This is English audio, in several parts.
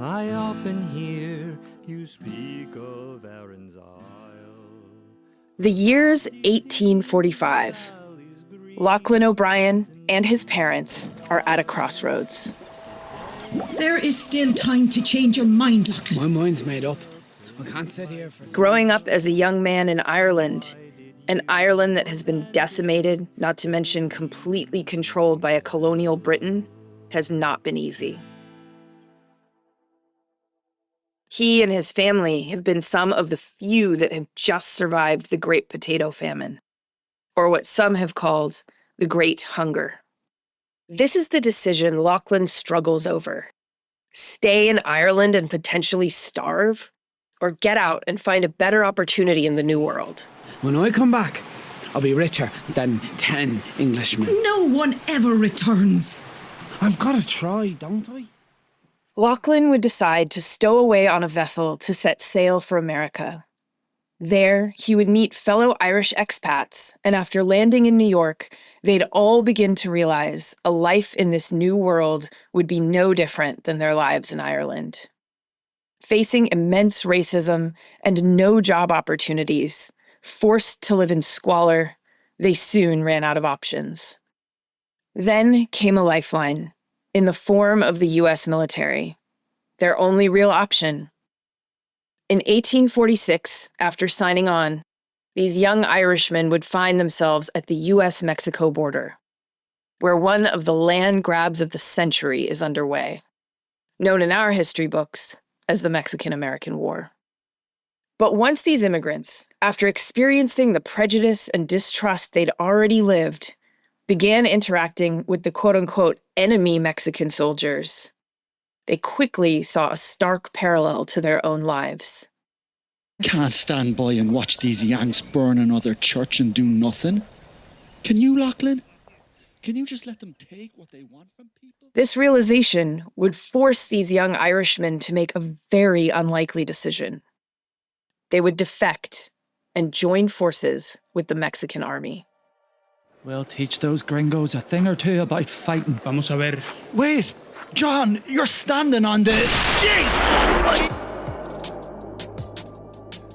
I often hear you speak of Aaron's Isle. The year's 1845. Lachlan O'Brien and his parents are at a crossroads. There is still time to change your mind, Lachlan. My mind's made up. I can't sit here for... Growing up as a young man in Ireland, an Ireland that has been decimated, not to mention completely controlled by a colonial Britain, has not been easy. He and his family have been some of the few that have just survived the Great Potato Famine, or what some have called the Great Hunger. This is the decision Lachlan struggles over. Stay in Ireland and potentially starve, or get out and find a better opportunity in the New World. When I come back, I'll be richer than 10 Englishmen. No one ever returns. I've got to try, don't I? Lachlan would decide to stow away on a vessel to set sail for America. There, he would meet fellow Irish expats, and after landing in New York, they'd all begin to realize a life in this new world would be no different than their lives in Ireland. Facing immense racism and no job opportunities, forced to live in squalor, they soon ran out of options. Then came a lifeline, in the form of the U.S. military, their only real option. In 1846, after signing on, these young Irishmen would find themselves at the U.S.-Mexico border, where one of the land grabs of the century is underway, known in our history books as the Mexican-American War. But once these immigrants, after experiencing the prejudice and distrust they'd already lived, began interacting with the quote-unquote enemy Mexican soldiers, they quickly saw a stark parallel to their own lives. Can't stand by and watch these Yanks burn another church and do nothing. Can you, Lachlan? Can you just let them take what they want from people? This realization would force these young Irishmen to make a very unlikely decision. They would defect and join forces with the Mexican army. We'll teach those gringos a thing or two about fighting. Vamos a ver. Wait! John, you're standing on the...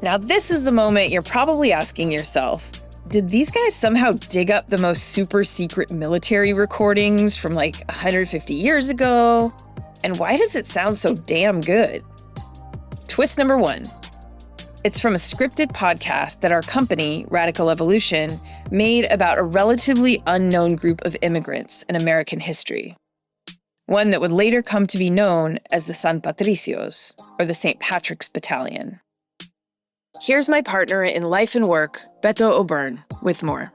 Now this is the moment you're probably asking yourself, did these guys somehow dig up the most super secret military recordings from like 150 years ago? And why does it sound so damn good? Twist number one. It's from a scripted podcast that our company, Radical Evolution, made about a relatively unknown group of immigrants in American history. One that would later come to be known as the San Patricios, or the St. Patrick's Battalion. Here's my partner in life and work, Beto O'Byrne, with more.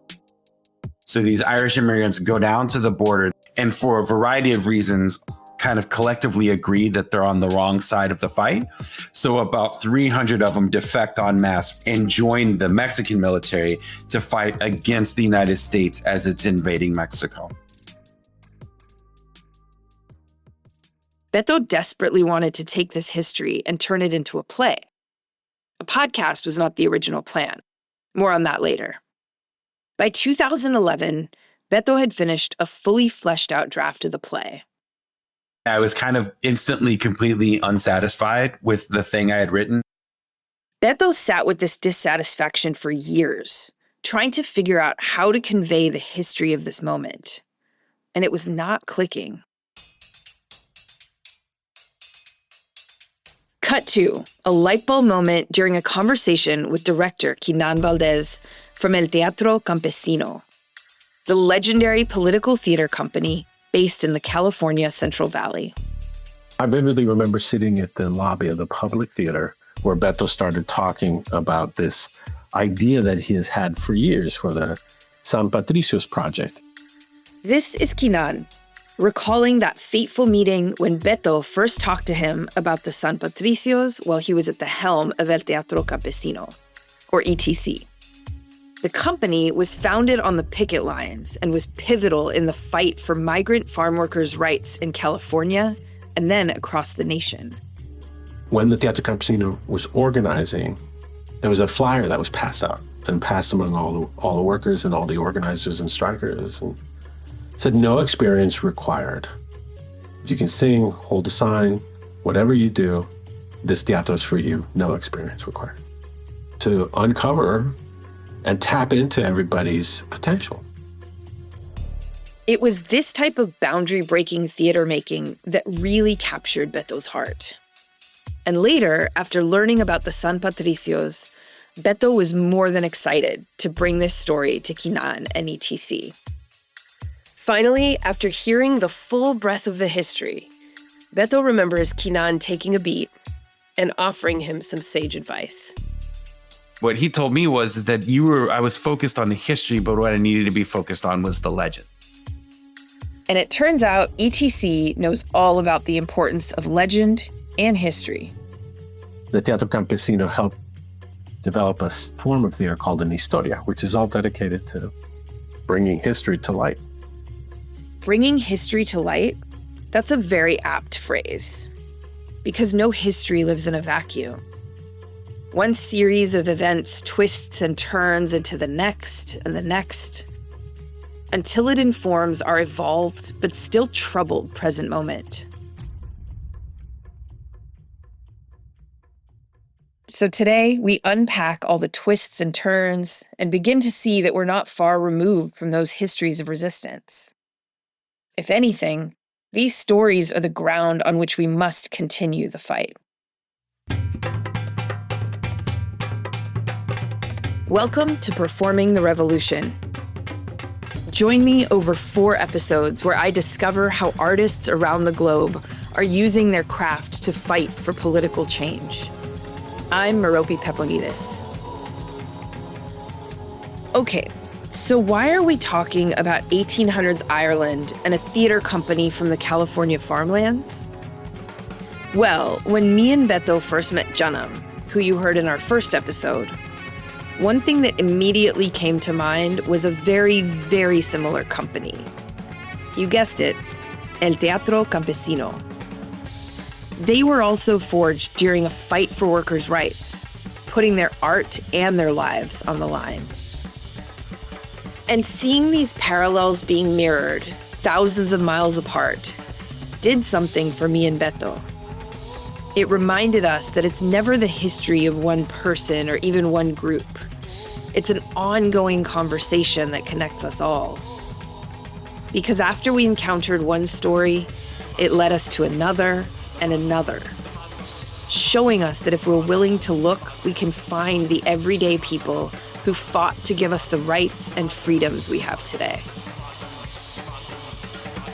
So these Irish immigrants go down to the border and for a variety of reasons kind of collectively agree that they're on the wrong side of the fight. So about 300 of them defect en masse and join the Mexican military to fight against the United States as it's invading Mexico. Beto desperately wanted to take this history and turn it into a play. A podcast was not the original plan. More on that later. By 2011, Beto had finished a fully fleshed out draft of the play. I was kind of instantly, completely unsatisfied with the thing I had written. Beto sat with this dissatisfaction for years, trying to figure out how to convey the history of this moment. And it was not clicking. Cut to a light bulb moment during a conversation with director Quinan Valdez from El Teatro Campesino, the legendary political theater company based in the California Central Valley. I vividly remember sitting at the lobby of the public theater where Beto started talking about this idea that he has had for years for the San Patricios project. This is Quinan, recalling that fateful meeting when Beto first talked to him about the San Patricios while he was at the helm of El Teatro Campesino, or ETC. The company was founded on the picket lines and was pivotal in the fight for migrant farm workers' rights in California and then across the nation. When the Teatro Campesino was organizing, there was a flyer that was passed out and passed among all the workers and all the organizers and strikers. And it said, no experience required. You can sing, hold a sign, Whatever you do, this teatro is for you, no experience required. To uncover and tap into everybody's potential. It was this type of boundary-breaking theater making that really captured Beto's heart. And later, after learning about the San Patricios, Beto was more than excited to bring this story to Quinan and ETC. Finally, after hearing the full breadth of the history, Beto remembers Quinan taking a beat and offering him some sage advice. What he told me was that I was focused on the history, but what I needed to be focused on was the legend. And it turns out ETC knows all about the importance of legend and history. The Teatro Campesino helped develop a form of theater called an historia, which is all dedicated to bringing history to light. Bringing history to light? That's a very apt phrase, because no history lives in a vacuum. One series of events twists and turns into the next and the next, until it informs our evolved but still troubled present moment. So today, we unpack all the twists and turns and begin to see that we're not far removed from those histories of resistance. If anything, these stories are the ground on which we must continue the fight. Welcome to Performing the Revolution. Join me over 4 episodes where I discover how artists around the globe are using their craft to fight for political change. I'm Merope Peponides. Okay, so why are we talking about 1800s Ireland and a theater company from the California farmlands? Well, when me and Beto first met Janam, who you heard in our first episode, one thing that immediately came to mind was a very, very similar company. You guessed it, El Teatro Campesino. They were also forged during a fight for workers' rights, putting their art and their lives on the line. And seeing these parallels being mirrored thousands of miles apart did something for me and Beto. It reminded us that it's never the history of one person or even one group. It's an ongoing conversation that connects us all. Because after we encountered one story, it led us to another and another, showing us that if we're willing to look, we can find the everyday people who fought to give us the rights and freedoms we have today.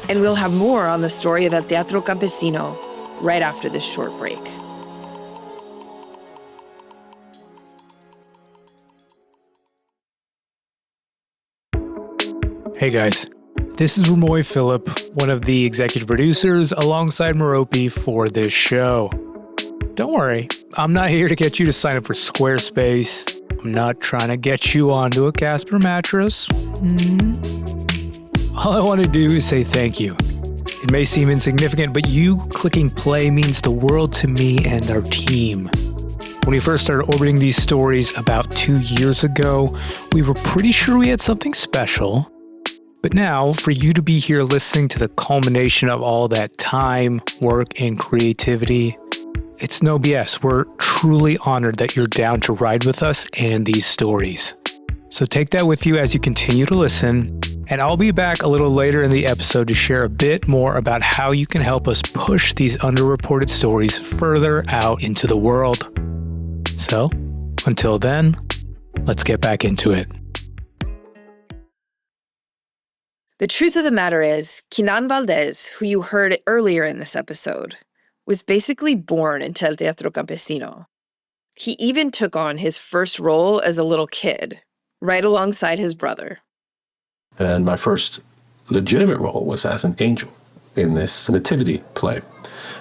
And we'll have more on the story of El Teatro Campesino right after this short break. Hey guys, this is Ramoy Phillip, one of the executive producers alongside Merope for this show. Don't worry, I'm not here to get you to sign up for Squarespace. I'm not trying to get you onto a Casper mattress. All I want to do is say thank you. It may seem insignificant, but you clicking play means the world to me and our team. When we first started orbiting these stories about 2 years ago, we were pretty sure we had something special. But now, for you to be here listening to the culmination of all that time, work, and creativity, it's no BS. We're truly honored that you're down to ride with us and these stories. So take that with you as you continue to listen, and I'll be back a little later in the episode to share a bit more about how you can help us push these underreported stories further out into the world. So, until then, let's get back into it. The truth of the matter is, Quinan Valdez, who you heard earlier in this episode, was basically born into El Teatro Campesino. He even took on his first role as a little kid, right alongside his brother. And my first legitimate role was as an angel in this nativity play.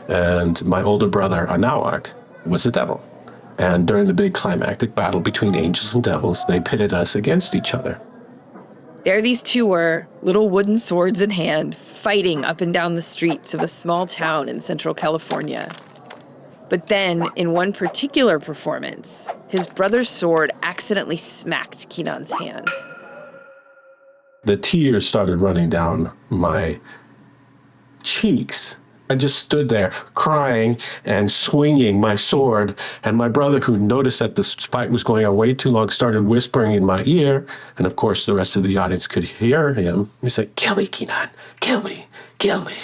And my older brother, Anawart, was a devil. And during the big climactic battle between angels and devils, they pitted us against each other. There these two were, little wooden swords in hand, fighting up and down the streets of a small town in Central California. But then, in one particular performance, his brother's sword accidentally smacked Quinan's hand. The tears started running down my cheeks I just stood there crying and swinging my sword. And my brother, who noticed that this fight was going on way too long, started whispering in my ear. And of course, the rest of the audience could hear him. He said, "Kill me, Keenan, kill me, kill me."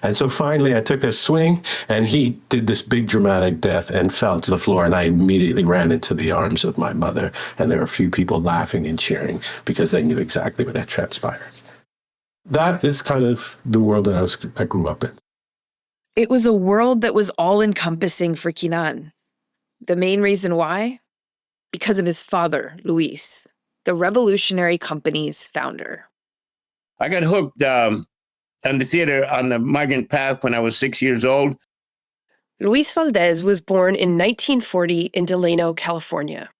And so finally I took a swing and he did this big dramatic death and fell to the floor. And I immediately ran into the arms of my mother. And there were a few people laughing and cheering because they knew exactly what had transpired. That is kind of the world that I grew up in. It was a world that was all-encompassing for Keenan. The main reason why? Because of his father, Luis, the revolutionary company's founder. I got hooked on the theater on the migrant path when I was 6 years old. Luis Valdez was born in 1940 in Delano, California.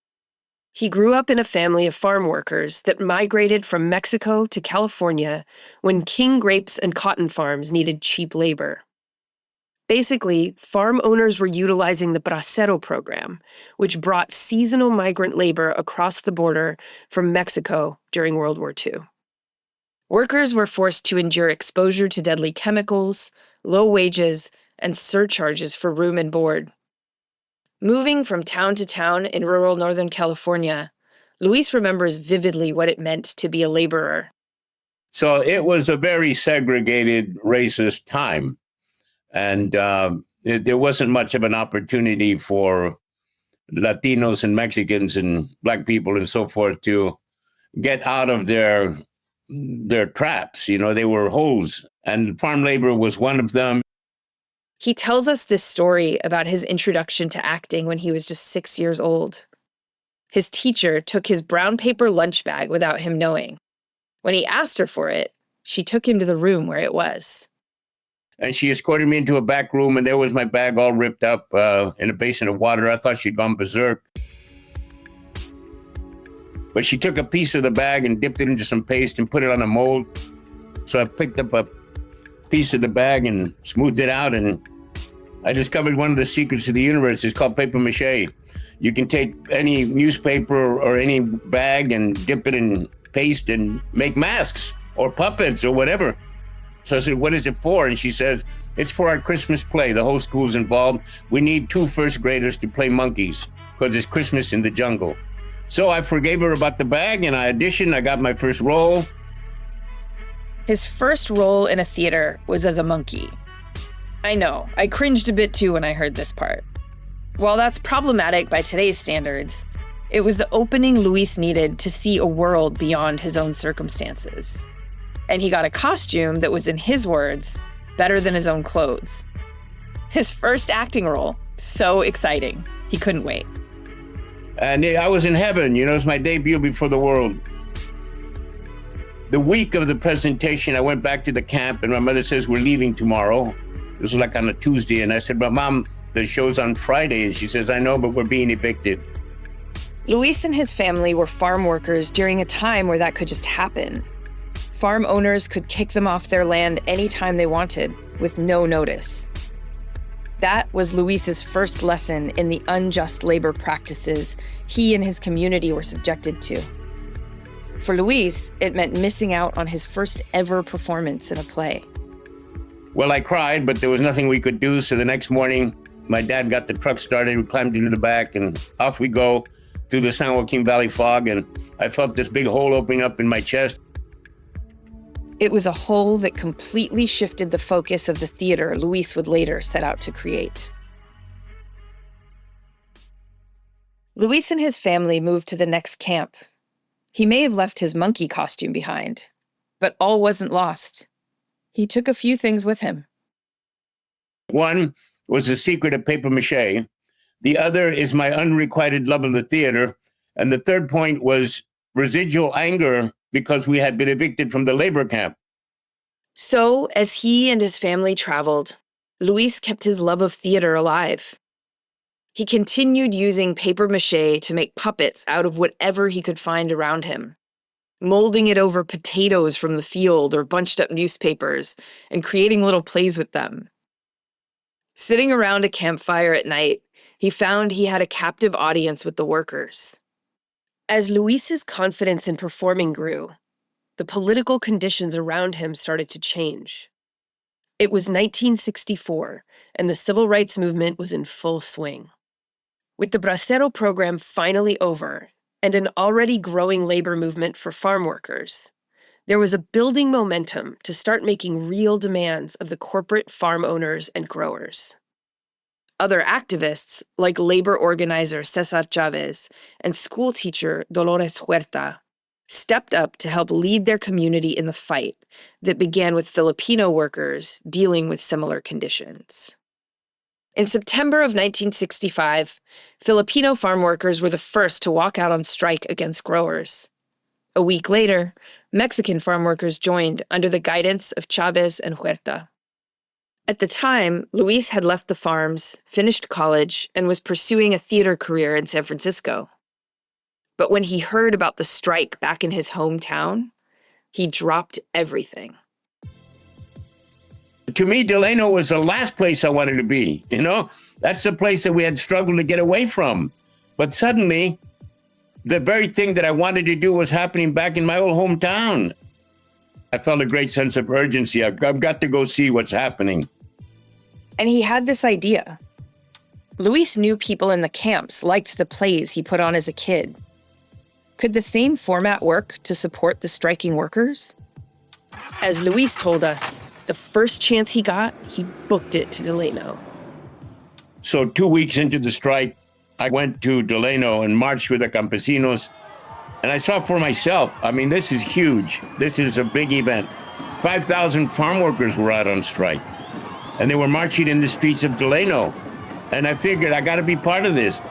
He grew up in a family of farm workers that migrated from Mexico to California when King grapes and cotton farms needed cheap labor. Basically, farm owners were utilizing the Bracero program, which brought seasonal migrant labor across the border from Mexico during World War II. Workers were forced to endure exposure to deadly chemicals, low wages, and surcharges for room and board. Moving from town to town in rural Northern California, Luis remembers vividly what it meant to be a laborer. So it was a very segregated, racist time. And there wasn't much of an opportunity for Latinos and Mexicans and Black people and so forth to get out of their traps. You know, they were holes, and farm labor was one of them. He tells us this story about his introduction to acting when he was just 6 years old. His teacher took his brown paper lunch bag without him knowing. When he asked her for it, she took him to the room where it was. And she escorted me into a back room, and there was my bag all ripped up in a basin of water. I thought she'd gone berserk. But she took a piece of the bag and dipped it into some paste and put it on a mold. So I picked up a piece of the bag and smoothed it out, and I discovered one of the secrets of the universe. It's called paper mache. You can take any newspaper or any bag and dip it in paste and make masks or puppets or whatever. So I said, "What is it for?" And she says, "It's for our Christmas play. The whole school's involved. We need 2 first graders to play monkeys because it's Christmas in the jungle." So I forgave her about the bag and I auditioned. I got my first role. His first role in a theater was as a monkey. I know, I cringed a bit too when I heard this part. While that's problematic by today's standards, it was the opening Luis needed to see a world beyond his own circumstances. And he got a costume that was, in his words, better than his own clothes. His first acting role, so exciting. He couldn't wait. And I was in heaven, you know, it was my debut before the world. The week of the presentation, I went back to the camp and my mother says, "We're leaving tomorrow." This was like on a Tuesday. And I said, "But Mom, the show's on Friday." And she says, "I know, but we're being evicted." Luis and his family were farm workers during a time where that could just happen. Farm owners could kick them off their land anytime they wanted, with no notice. That was Luis's first lesson in the unjust labor practices he and his community were subjected to. For Luis, it meant missing out on his first ever performance in a play. Well, I cried, but there was nothing we could do. So the next morning, my dad got the truck started, we climbed into the back, and off we go through the San Joaquin Valley fog, and I felt this big hole opening up in my chest. It was a hole that completely shifted the focus of the theater Luis would later set out to create. Luis and his family moved to the next camp. He may have left his monkey costume behind, but all wasn't lost. He took a few things with him. One was the secret of paper mache. The other is my unrequited love of the theater. And the third point was residual anger because we had been evicted from the labor camp. So, as he and his family traveled, Luis kept his love of theater alive. He continued using paper mache to make puppets out of whatever he could find around him, molding it over potatoes from the field or bunched up newspapers and creating little plays with them. Sitting around a campfire at night, he found he had a captive audience with the workers. As Luis's confidence in performing grew, the political conditions around him started to change. It was 1964, and the civil rights movement was in full swing. With the Bracero program finally over, and an already growing labor movement for farm workers, there was a building momentum to start making real demands of the corporate farm owners and growers. Other activists, like labor organizer Cesar Chavez and school teacher Dolores Huerta, stepped up to help lead their community in the fight that began with Filipino workers dealing with similar conditions. In September of 1965, Filipino farm workers were the first to walk out on strike against growers. A week later, Mexican farm workers joined under the guidance of Chavez and Huerta. At the time, Luis had left the farms, finished college, and was pursuing a theater career in San Francisco. But when he heard about the strike back in his hometown, he dropped everything. To me, Delano was the last place I wanted to be. You know, that's the place that we had struggled to get away from. But suddenly, the very thing that I wanted to do was happening back in my old hometown. I felt a great sense of urgency. I've got to go see what's happening. And he had this idea. Luis knew people in the camps liked the plays he put on as a kid. Could the same format work to support the striking workers? As Luis told us, the first chance he got, he booked it to Delano. So 2 weeks into the strike, I went to Delano and marched with the campesinos. And I saw for myself, I mean, this is huge. This is a big event. 5,000 farm workers were out on strike. And they were marching in the streets of Delano. And I figured I got to be part of this.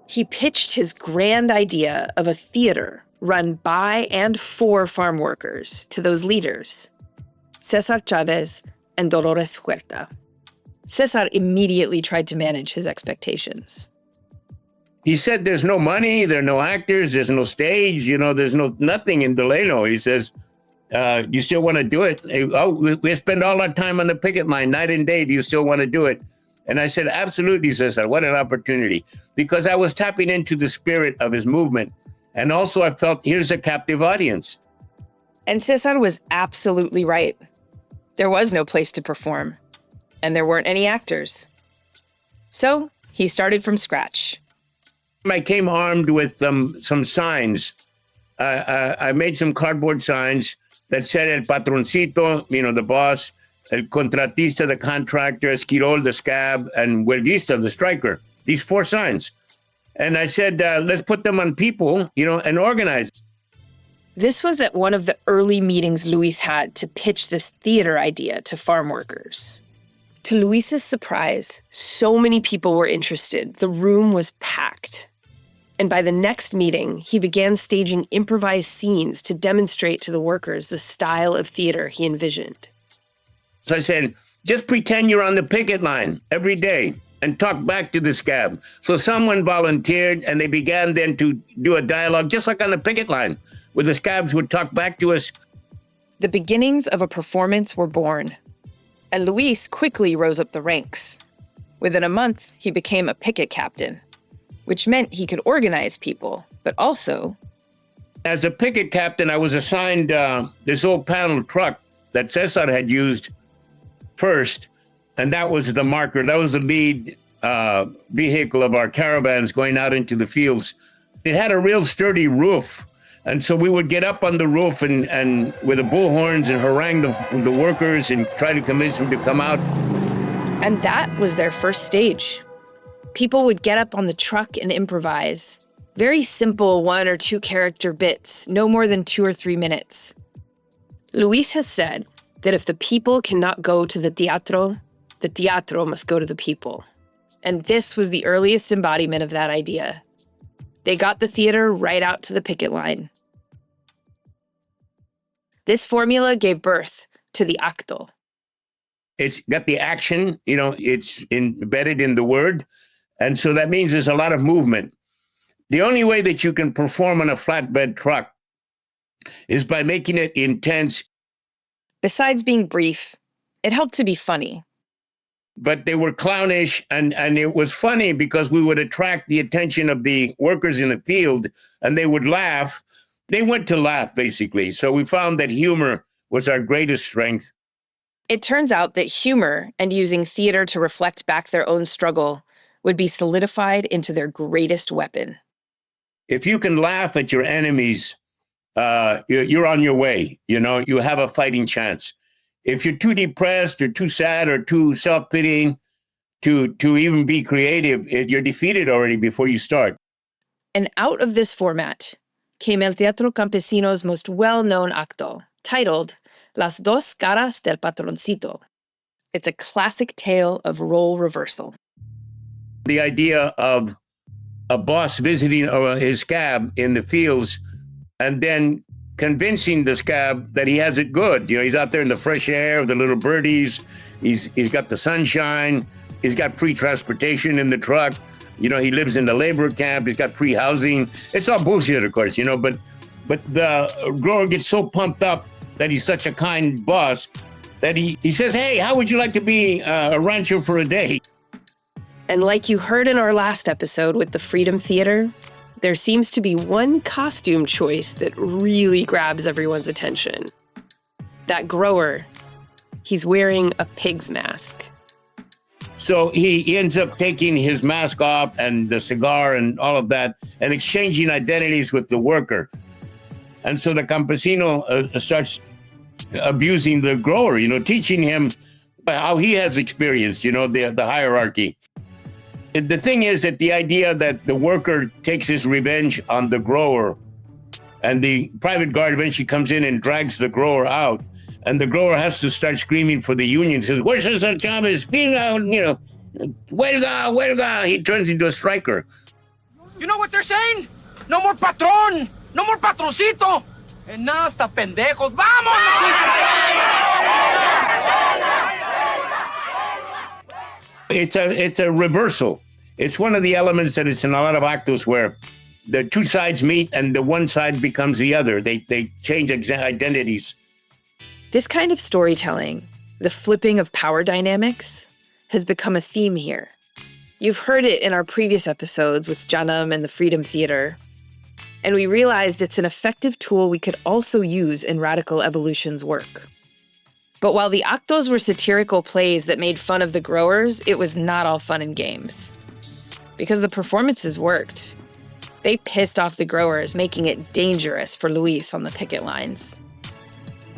He pitched his grand idea of a theater run by and for farm workers to those leaders, Cesar Chavez and Dolores Huerta. Cesar immediately tried to manage his expectations. He said, there's no money, there are no actors, there's no stage, you know, there's nothing in Delano. He says, you still want to do it? Oh, we spend all our time on the picket line, night and day. Do you still want to do it? And I said, absolutely, Cesar. What an opportunity. Because I was tapping into the spirit of his movement. And also I felt, here's a captive audience. And Cesar was absolutely right. There was no place to perform. And there weren't any actors. So he started from scratch. I came armed with some signs. I made some cardboard signs that said El Patroncito, you know, the boss, El Contratista, the contractor, Esquirol, the scab, and Huelguista, the striker. These 4 signs. And I said, let's put them on people, you know, and organize. This was at one of the early meetings Luis had to pitch this theater idea to farm workers. To Luis's surprise, so many people were interested. The room was packed. And by the next meeting, he began staging improvised scenes to demonstrate to the workers the style of theater he envisioned. So I said, just pretend you're on the picket line every day and talk back to the scab. So someone volunteered, and they began then to do a dialogue just like on the picket line, where the scabs would talk back to us. The beginnings of a performance were born, and Luis quickly rose up the ranks. Within a month, he became a picket captain, which meant he could organize people, but also... As a picket captain, I was assigned this old panel truck that Cesar had used first, and that was the marker. That was the lead vehicle of our caravans going out into the fields. It had a real sturdy roof, and so we would get up on the roof and with the bullhorns and harangue the workers and try to convince them to come out. And that was their first stage. People would get up on the truck and improvise. Very simple 1 or 2 character bits, no more than 2 or 3 minutes. Luis has said that if the people cannot go to the teatro must go to the people. And this was the earliest embodiment of that idea. They got the theater right out to the picket line. This formula gave birth to the acto. It's got the action, you know, it's embedded in the word. And so that means there's a lot of movement. The only way that you can perform on a flatbed truck is by making it intense. Besides being brief, it helped to be funny. But they were clownish, and it was funny because we would attract the attention of the workers in the field, and they would laugh. They went to laugh, basically. So we found that humor was our greatest strength. It turns out that humor and using theater to reflect back their own struggle would be solidified into their greatest weapon. If you can laugh at your enemies, you're on your way. You know, you have a fighting chance. If you're too depressed or too sad or too self-pitying to even be creative, you're defeated already before you start. And out of this format came El Teatro Campesino's most well-known acto, titled Las dos caras del patroncito. It's a classic tale of role reversal. The idea of a boss visiting his scab in the fields and then convincing the scab that he has it good. You know, he's out there in the fresh air with the little birdies. He's got the sunshine. He's got free transportation in the truck. You know, he lives in the labor camp. He's got free housing. It's all bullshit, of course, you know, but the grower gets so pumped up that he's such a kind boss that he says, hey, how would you like to be a rancher for a day? And like you heard in our last episode with the Freedom Theater, there seems to be one costume choice that really grabs everyone's attention. That grower, he's wearing a pig's mask. So he ends up taking his mask off and the cigar and all of that and exchanging identities with the worker. And so the campesino starts abusing the grower, you know, teaching him how he has experienced, you know, the hierarchy. The thing is that the idea that the worker takes his revenge on the grower and the private guard eventually comes in and drags the grower out, and the grower has to start screaming for the union, says, "Where's the Chavez? You know, huelga, huelga." He turns into a striker. You know what they're saying? No more patron, no more patroncito. And now hasta pendejos. It's a reversal. It's one of the elements that it's in a lot of actos where the two sides meet and the one side becomes the other. They change identities. This kind of storytelling, the flipping of power dynamics, has become a theme here. You've heard it in our previous episodes with Janam and the Freedom Theater, and we realized it's an effective tool we could also use in Radical Evolution's work. But while the actos were satirical plays that made fun of the growers, it was not all fun and games. Because the performances worked. They pissed off the growers, making it dangerous for Luis on the picket lines.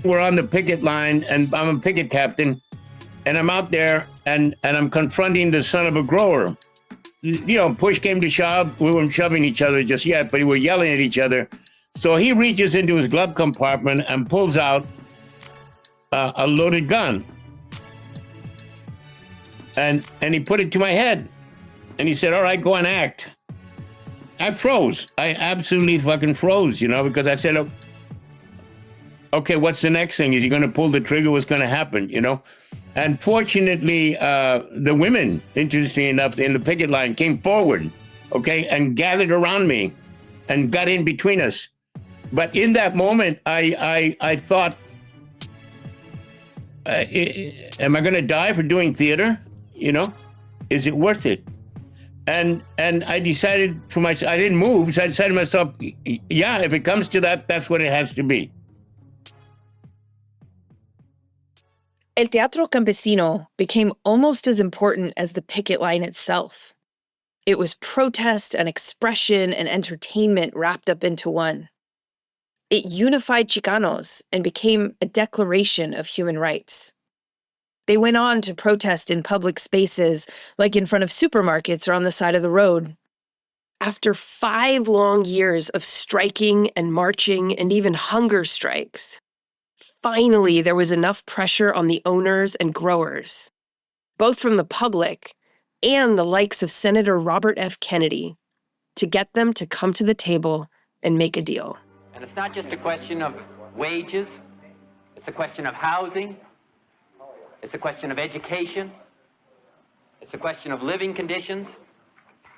We're on the picket line, and I'm a picket captain, and I'm out there, and I'm confronting the son of a grower. You know, push came to shove. We weren't shoving each other just yet, but we were yelling at each other. So he reaches into his glove compartment and pulls out a loaded gun. And he put it to my head. And he said, all right, go and act. I froze. I absolutely fucking froze, you know, because I said, oh, okay, what's the next thing? Is he going to pull the trigger? What's going to happen, you know? And fortunately, the women, interestingly enough, in the picket line came forward, okay, and gathered around me and got in between us. But in that moment, I thought, am I going to die for doing theater? You know, is it worth it? And I decided for myself, I didn't move, so I decided to myself, yeah, if it comes to that, that's what it has to be. El Teatro Campesino became almost as important as the picket line itself. It was protest and expression and entertainment wrapped up into one. It unified Chicanos and became a declaration of human rights. They went on to protest in public spaces, like in front of supermarkets or on the side of the road. After 5 long years of striking and marching and even hunger strikes, finally there was enough pressure on the owners and growers, both from the public and the likes of Senator Robert F. Kennedy, to get them to come to the table and make a deal. And it's not just a question of wages, it's a question of housing, it's a question of education, it's a question of living conditions,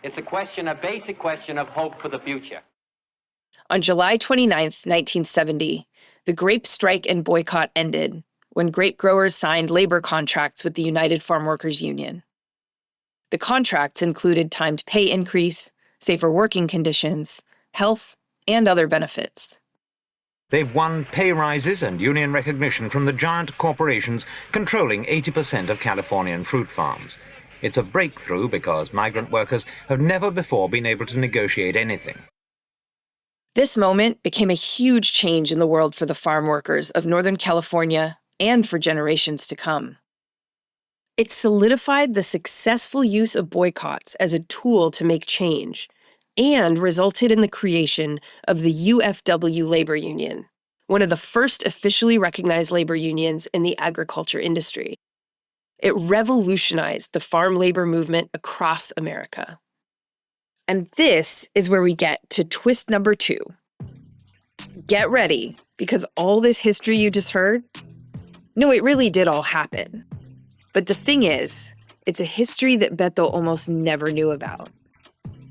it's a basic question of hope for the future. On July 29th, 1970, the grape strike and boycott ended when grape growers signed labor contracts with the United Farm Workers Union. The contracts included timed pay increase, safer working conditions, health, and other benefits. They've won pay rises and union recognition from the giant corporations controlling 80% of Californian fruit farms. It's a breakthrough because migrant workers have never before been able to negotiate anything. This moment became a huge change in the world for the farm workers of Northern California and for generations to come. It solidified the successful use of boycotts as a tool to make change, and resulted in the creation of the UFW labor union, one of the first officially recognized labor unions in the agriculture industry. It revolutionized the farm labor movement across America. And this is where we get to twist number 2. Get ready, because all this history you just heard, no, it really did all happen. But the thing is, it's a history that Beto almost never knew about,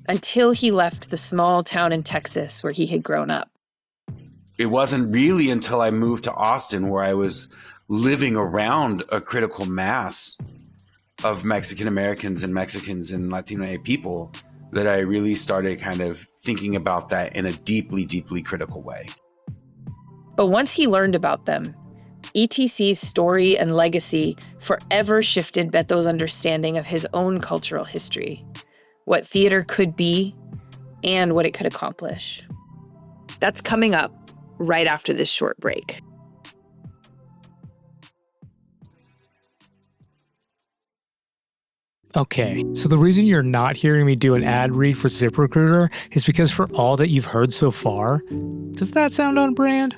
until he left the small town in Texas where he had grown up. It wasn't really until I moved to Austin, where I was living around a critical mass of Mexican Americans and Mexicans and Latino people, that I really started kind of thinking about that in a deeply, deeply critical way. But once he learned about them, ETC's story and legacy forever shifted Beto's understanding of his own cultural history, what theater could be, and what it could accomplish. That's coming up right after this short break. Okay, so the reason you're not hearing me do an ad read for ZipRecruiter is because for all that you've heard so far, does that sound on brand?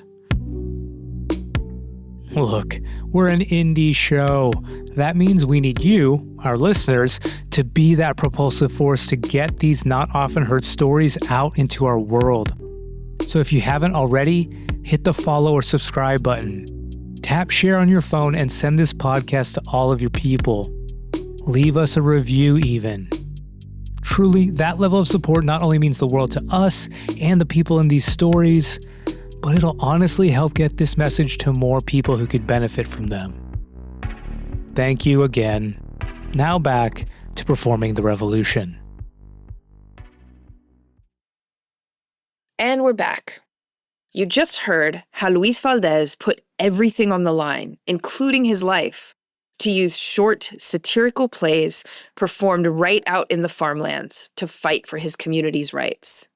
Look, we're an indie show. That means we need you, our listeners, to be that propulsive force to get these not often heard stories out into our world. So if you haven't already, hit the follow or subscribe button. Tap share on your phone and send this podcast to all of your people. Leave us a review even. Truly, that level of support not only means the world to us and the people in these stories, but it'll honestly help get this message to more people who could benefit from them. Thank you again. Now back to performing the revolution. And we're back. You just heard how Luis Valdez put everything on the line, including his life, to use short, satirical plays performed right out in the farmlands to fight for his community's rights.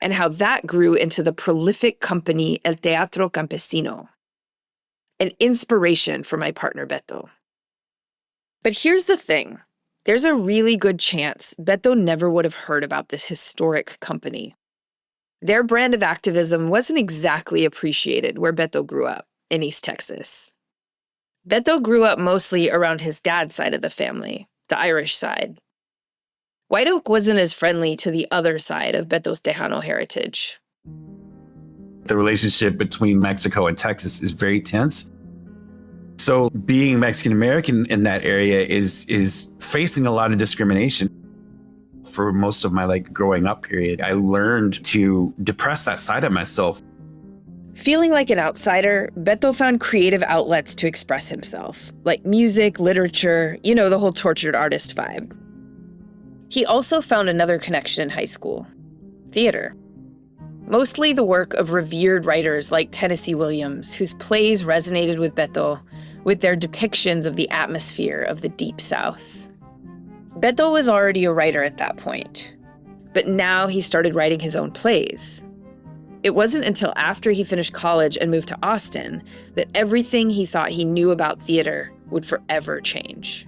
And how that grew into the prolific company El Teatro Campesino, an inspiration for my partner Beto. But here's the thing. There's a really good chance Beto never would have heard about this historic company. Their brand of activism wasn't exactly appreciated where Beto grew up, in East Texas. Beto grew up mostly around his dad's side of the family, the Irish side. White Oak wasn't as friendly to the other side of Beto's Tejano heritage. The relationship between Mexico and Texas is very tense. So being Mexican American in that area is facing a lot of discrimination. For most of my growing up period, I learned to depress that side of myself. Feeling like an outsider, Beto found creative outlets to express himself, like music, literature, the whole tortured artist vibe. He also found another connection in high school: theater. Mostly the work of revered writers like Tennessee Williams, whose plays resonated with Beto with their depictions of the atmosphere of the Deep South. Beto was already a writer at that point, but now he started writing his own plays. It wasn't until after he finished college and moved to Austin that everything he thought he knew about theater would forever change.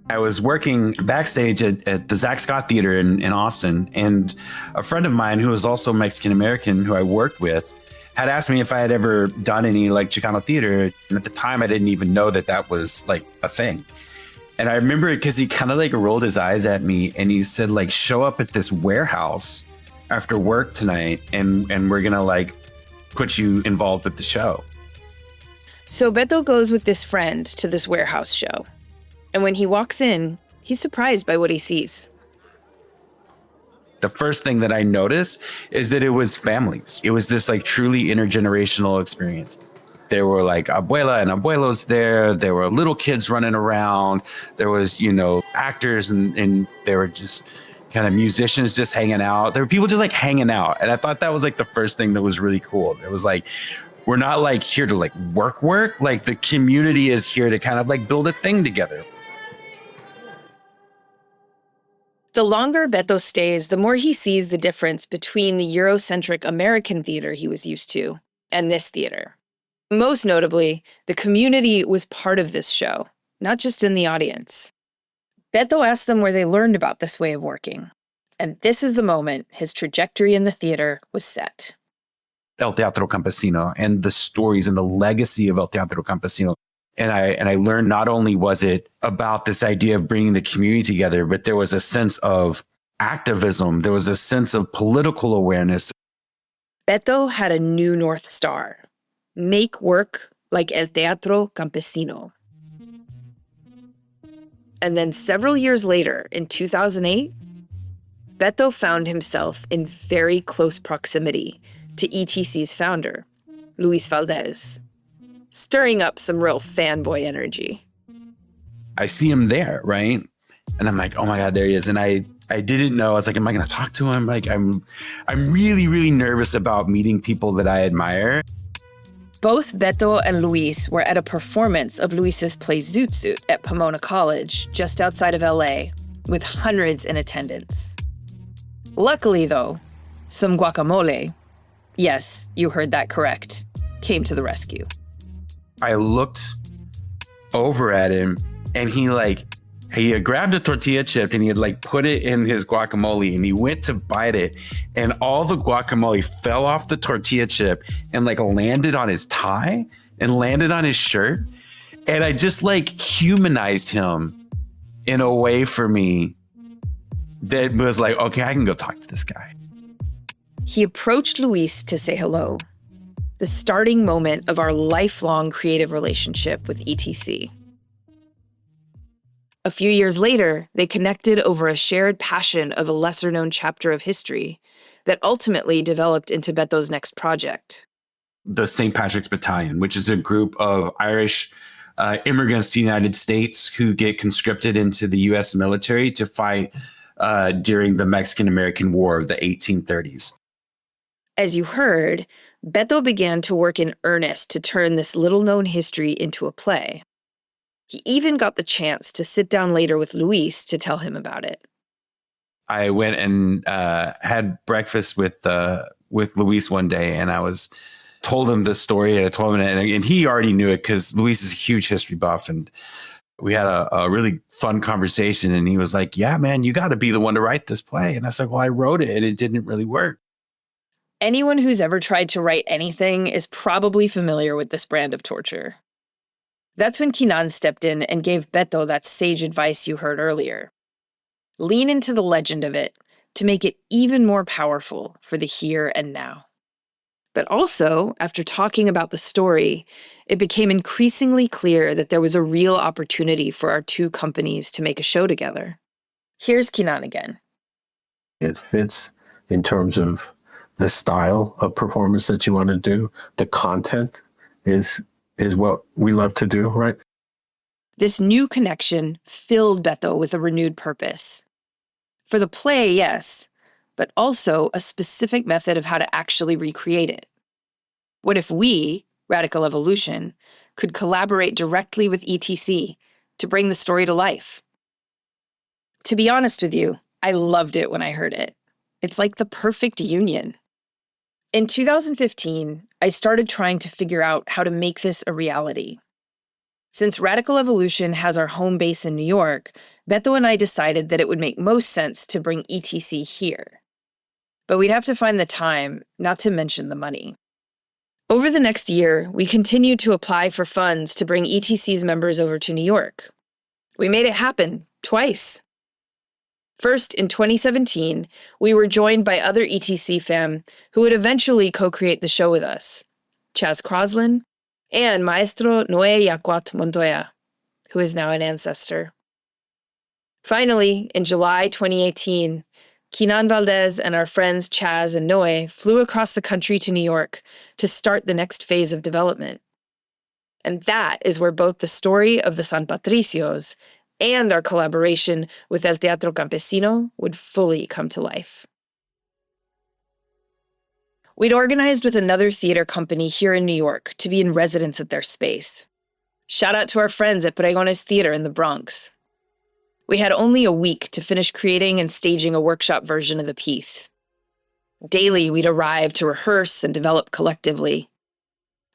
I was working backstage at the Zach Scott Theater in Austin, and a friend of mine who was also Mexican American who I worked with had asked me if I had ever done any Chicano theater. And at the time, I didn't even know that was a thing. And I remember it because he kind of rolled his eyes at me and he said, show up at this warehouse after work tonight and we're going to put you involved with the show. So Beto goes with this friend to this warehouse show. And when he walks in, he's surprised by what he sees. The first thing that I noticed is that it was families. It was this truly intergenerational experience. There were abuela and abuelos there. There were little kids running around. There was, actors and they were just kind of musicians just hanging out. There were people just like hanging out. And I thought that was like the first thing that was really cool. It was like, we're not like here to like work. Like the community is here to kind of like build a thing together. The longer Beto stays, the more he sees the difference between the Eurocentric American theater he was used to and this theater. Most notably, the community was part of this show, not just in the audience. Beto asked them where they learned about this way of working. And this is the moment his trajectory in the theater was set. El Teatro Campesino and the stories and the legacy of El Teatro Campesino. And I learned not only was it about this idea of bringing the community together, but there was a sense of activism. There was a sense of political awareness. Beto had a new North Star: make work like El Teatro Campesino. And then several years later, in 2008, Beto found himself in very close proximity to ETC's founder, Luis Valdez, stirring up some real fanboy energy. I see him there, right? And I'm like, oh my God, there he is. And I didn't know. I was like, am I going to talk to him? Like, I'm really, really nervous about meeting people that I admire. Both Beto and Luis were at a performance of Luis's play Zoot Suit at Pomona College, just outside of LA, with hundreds in attendance. Luckily, though, some guacamole, yes, you heard that correct, came to the rescue. I looked over at him and he had grabbed a tortilla chip and he had like put it in his guacamole and he went to bite it and all the guacamole fell off the tortilla chip and like landed on his tie and landed on his shirt. And I just like humanized him in a way for me that was like, okay, I can go talk to this guy. He approached Luis to say hello. The starting moment of our lifelong creative relationship with ETC. A few years later, they connected over a shared passion of a lesser-known chapter of history that ultimately developed into Beto's next project. The St. Patrick's Battalion, which is a group of Irish immigrants to the United States who get conscripted into the U.S. military to fight during the Mexican-American War of the 1830s. As you heard, Beto began to work in earnest to turn this little-known history into a play. He even got the chance to sit down later with Luis to tell him about it. I went and had breakfast with Luis one day, and I told him the story, and I told him, and he already knew it because Luis is a huge history buff, and we had a really fun conversation. And he was like, "Yeah, man, you got to be the one to write this play." And I said, "Well, I wrote it, and it didn't really work." Anyone who's ever tried to write anything is probably familiar with this brand of torture. That's when Kinan stepped in and gave Beto that sage advice you heard earlier. Lean into the legend of it to make it even more powerful for the here and now. But also, after talking about the story, it became increasingly clear that there was a real opportunity for our two companies to make a show together. Here's Kinan again. It fits in terms of the style of performance that you want to do. The content is what we love to do, right? This new connection filled Beto with a renewed purpose. For the play, yes, but also a specific method of how to actually recreate it. What if we, Radical Evolution, could collaborate directly with ETC to bring the story to life? To be honest with you, I loved it when I heard it. It's like the perfect union. In 2015, I started trying to figure out how to make this a reality. Since Radical Evolution has our home base in New York, Beto and I decided that it would make most sense to bring ETC here. But we'd have to find the time, not to mention the money. Over the next year, we continued to apply for funds to bring ETC's members over to New York. We made it happen twice. First, in 2017, we were joined by other ETC fam who would eventually co-create the show with us, Chaz Croslin and Maestro Noe Yacuat Montoya, who is now an ancestor. Finally, in July 2018, Kinan Valdez and our friends Chaz and Noe flew across the country to New York to start the next phase of development. And that is where both the story of the San Patricios and our collaboration with El Teatro Campesino would fully come to life. We'd organized with another theater company here in New York to be in residence at their space. Shout out to our friends at Pregones Theater in the Bronx. We had only a week to finish creating and staging a workshop version of the piece. Daily, we'd arrive to rehearse and develop collectively.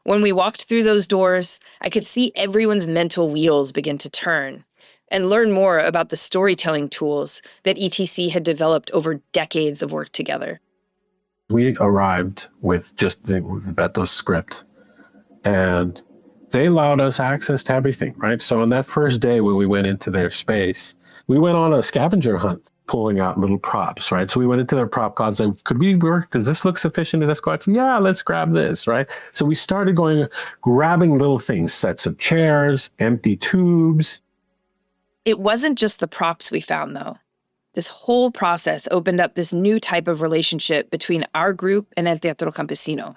When we walked through those doors, I could see everyone's mental wheels begin to turn and learn more about the storytelling tools that ETC had developed over decades of work together. We arrived with just the Beto's script, and they allowed us access to everything, right? So on that first day when we went into their space, we went on a scavenger hunt, pulling out little props, right? So we went into their prop closet and said, could we work? Does this look sufficient in this squad? Yeah, let's grab this, right? So we started grabbing little things, sets of chairs, empty tubes. It wasn't just the props we found, though. This whole process opened up this new type of relationship between our group and El Teatro Campesino.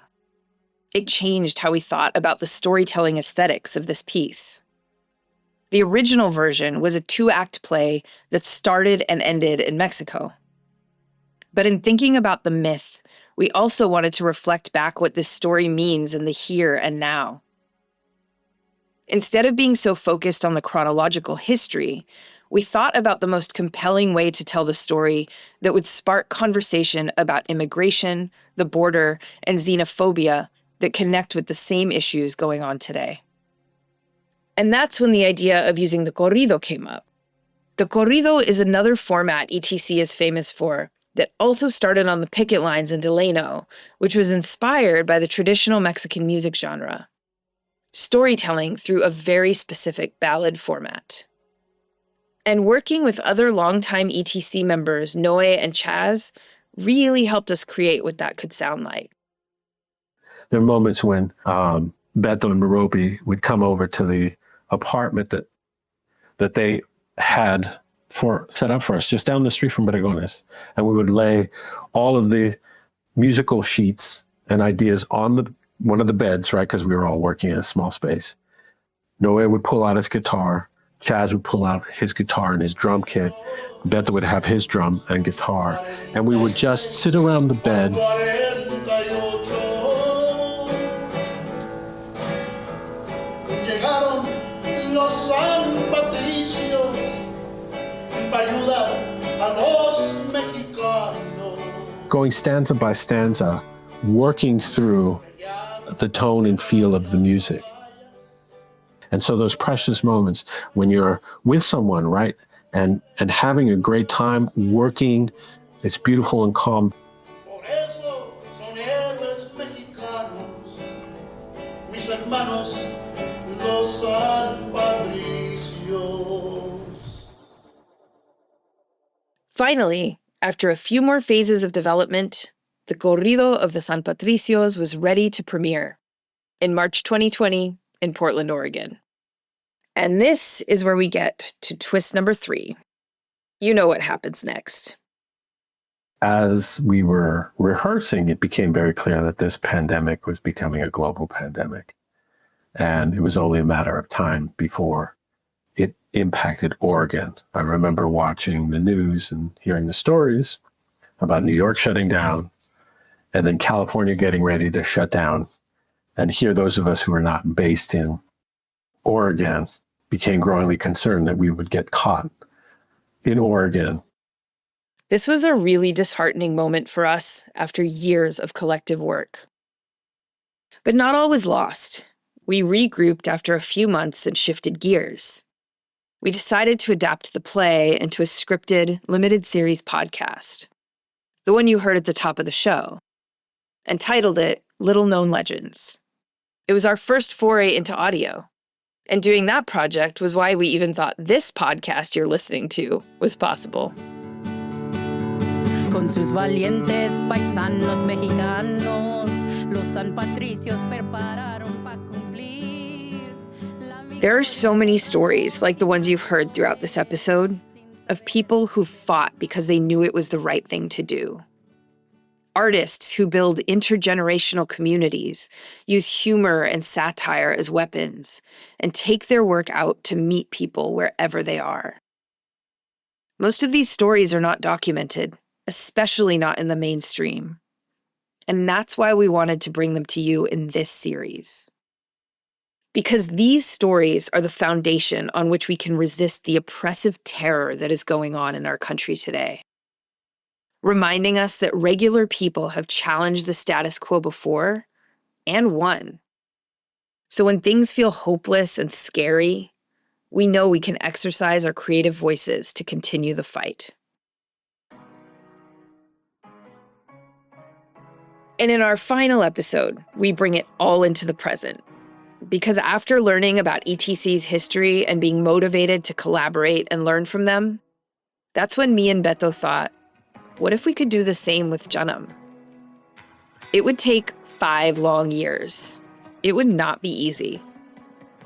It changed how we thought about the storytelling aesthetics of this piece. The original version was a 2-act play that started and ended in Mexico. But in thinking about the myth, we also wanted to reflect back what this story means in the here and now. Instead of being so focused on the chronological history, we thought about the most compelling way to tell the story that would spark conversation about immigration, the border, and xenophobia that connect with the same issues going on today. And that's when the idea of using the corrido came up. The corrido is another format ETC is famous for that also started on the picket lines in Delano, which was inspired by the traditional Mexican music genre. Storytelling through a very specific ballad format. And working with other longtime ETC members, Noe and Chaz, really helped us create what that could sound like. There are moments when Beto and Merope would come over to the apartment that they had set up for us just down the street from Pregones, and we would lay all of the musical sheets and ideas on one of the beds, right? Because we were all working in a small space. Noe would pull out his guitar. Chaz would pull out his guitar and his drum kit. Beto would have his drum and guitar. And we would just sit around the bed. Going stanza by stanza, working through the tone and feel of the music. And so those precious moments when you're with someone, right, and having a great time working, it's beautiful and calm. Finally, after a few more phases of development, the corrido of the San Patricios was ready to premiere in March 2020 in Portland, Oregon. And this is where we get to twist number 3. You know what happens next. As we were rehearsing, it became very clear that this pandemic was becoming a global pandemic. And it was only a matter of time before it impacted Oregon. I remember watching the news and hearing the stories about New York shutting down and then California getting ready to shut down. And here, those of us who are not based in Oregon became growingly concerned that we would get caught in Oregon. This was a really disheartening moment for us after years of collective work. But not all was lost. We regrouped after a few months and shifted gears. We decided to adapt the play into a scripted, limited series podcast, the one you heard at the top of the show, and titled it Little Known Legends. It was our first foray into audio. And doing that project was why we even thought this podcast you're listening to was possible. Con sus valientes paisanos mexicanos, los San Patricios prepararon pa cumplir. There are so many stories like the ones you've heard throughout this episode of people who fought because they knew it was the right thing to do. artists who build intergenerational communities, use humor and satire as weapons, and take their work out to meet people wherever they are. Most of these stories are not documented, especially not in the mainstream. And that's why we wanted to bring them to you in this series. Because these stories are the foundation on which we can resist the oppressive terror that is going on in our country today. Reminding us that regular people have challenged the status quo before and won. So when things feel hopeless and scary, we know we can exercise our creative voices to continue the fight. And in our final episode, we bring it all into the present. Because after learning about ETC's history and being motivated to collaborate and learn from them, that's when me and Beto thought, what if we could do the same with Janam? It would take 5 long years. It would not be easy.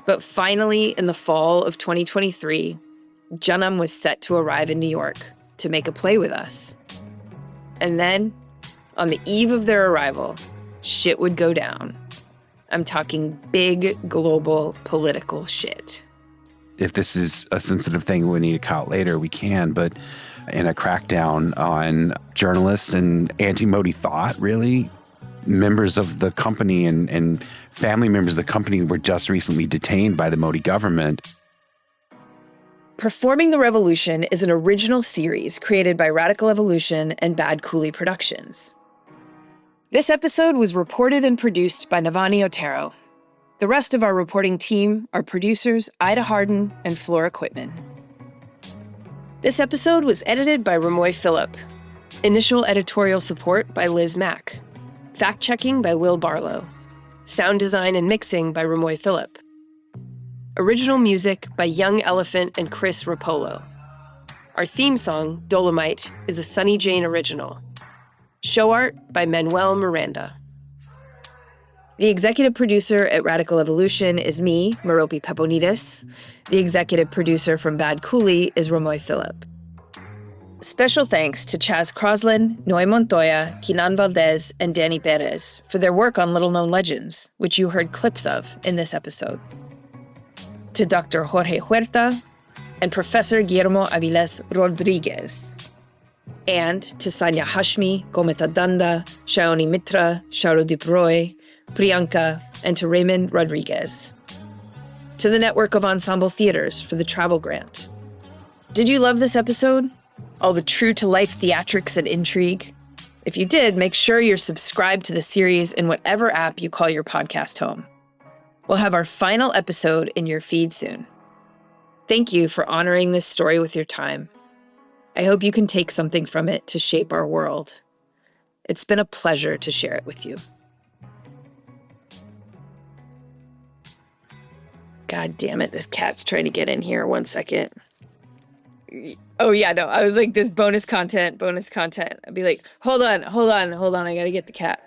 But finally, in the fall of 2023, Janam was set to arrive in New York to make a play with us. And then, on the eve of their arrival, shit would go down. I'm talking big, global, political shit. If this is a sensitive thing we need to cut out later, we can, but in a crackdown on journalists and anti-Modi thought, really, members of the company and family members of the company were just recently detained by the Modi government. Performing the Revolution is an original series created by Radical Evolution and Bad Coolie Productions. This episode was reported and produced by Navani Otero. The rest of our reporting team are producers Ida Harden and Flora Quitman. This episode was edited by Ramoy Phillip. Initial editorial support by Liz Mack. Fact-checking by Will Barlow. Sound design and mixing by Ramoy Phillip. Original music by Young Elephant and Chris Rapolo. Our theme song, Dolomite, is a Sunny Jane original. Show art by Manuel Miranda. The executive producer at Radical Evolution is me, Merope Peponides. The executive producer from Bad Coolie is Ramoy Phillip. Special thanks to Chaz Crosland, Noy Montoya, Kinan Valdez, and Danny Perez for their work on Little Known Legends, which you heard clips of in this episode. To Dr. Jorge Huerta and Professor Guillermo Aviles Rodriguez. And to Sanya Hashmi, Gometa Danda, Shaoni Mitra, Shauro Duproy, Priyanka, and to Raymond Rodriguez. To the network of ensemble theaters for the travel grant. Did you love this episode? All the true-to-life theatrics and intrigue? If you did, make sure you're subscribed to the series in whatever app you call your podcast home. We'll have our final episode in your feed soon. Thank you for honoring this story with your time. I hope you can take something from it to shape our world. It's been a pleasure to share it with you. God damn it, this cat's trying to get in here. 1 second. Oh yeah, no, I was like, this bonus content. I'd be like, hold on, I gotta get the cat.